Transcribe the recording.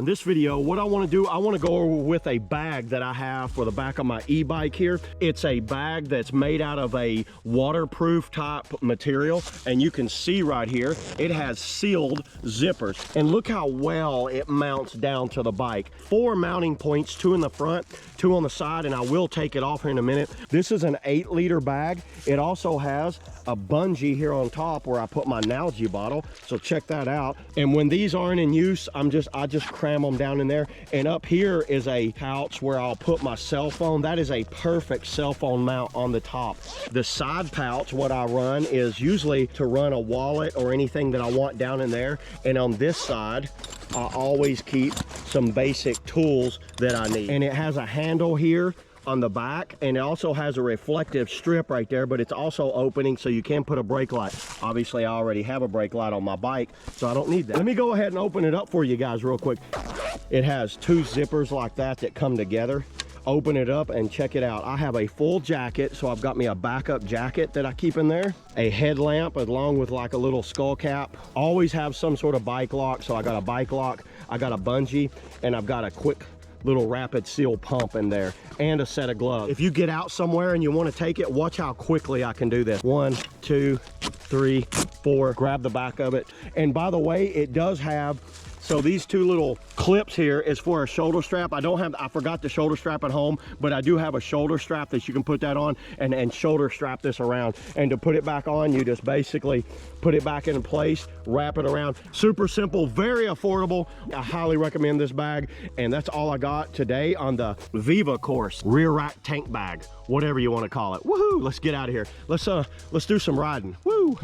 In this video, what I want to do, I want to go over with a bag that I have for the back of my e-bike here. It's a bag that's made out of a waterproof type material, and you can see right here, it has sealed zippers. And look how well it mounts down to the bike. 4 mounting points, 2 in the front, 2 on the side, and I will take it off here in a minute. This is an 8-liter bag. It also has a bungee here on top where I put my Nalgene bottle, so check that out. And when these aren't in use, I just cram them down in there. And up here is a pouch where I'll put my cell phone. That is a perfect cell phone mount on the top. The side pouch, what I run is usually to run a wallet or anything that I want down in there. And on this side, I always keep some basic tools that I need. And it has a handle here on the back, and it also has a reflective strip right there, but it's also opening so you can put a brake light. Obviously I already have a brake light on my bike, so I don't need that. Let me go ahead and open it up for you guys real quick. It has 2 zippers like that come together. Open it up and check it out. I have a full jacket, so I've got me a backup jacket that I keep in there, a headlamp along with like a little skull cap. Always have some sort of bike lock, so I got a bike lock, I got a bungee, and I've got a quick little rapid seal pump in there, and a set of gloves. If you get out somewhere and you want to take it, watch how quickly I can do this. 1, 2, 3, 4, grab the back of it. And by the way, it does have, so these 2 little clips here is for a shoulder strap. I forgot the shoulder strap at home, but I do have a shoulder strap that you can put that on and shoulder strap this around. And to put it back on, you just basically put it back in place, wrap it around. Super simple, very affordable. I highly recommend this bag. And that's all I got today on the Viva course, rear rack tank bag, whatever you want to call it. Woohoo, let's get out of here. Let's do some riding. Woo.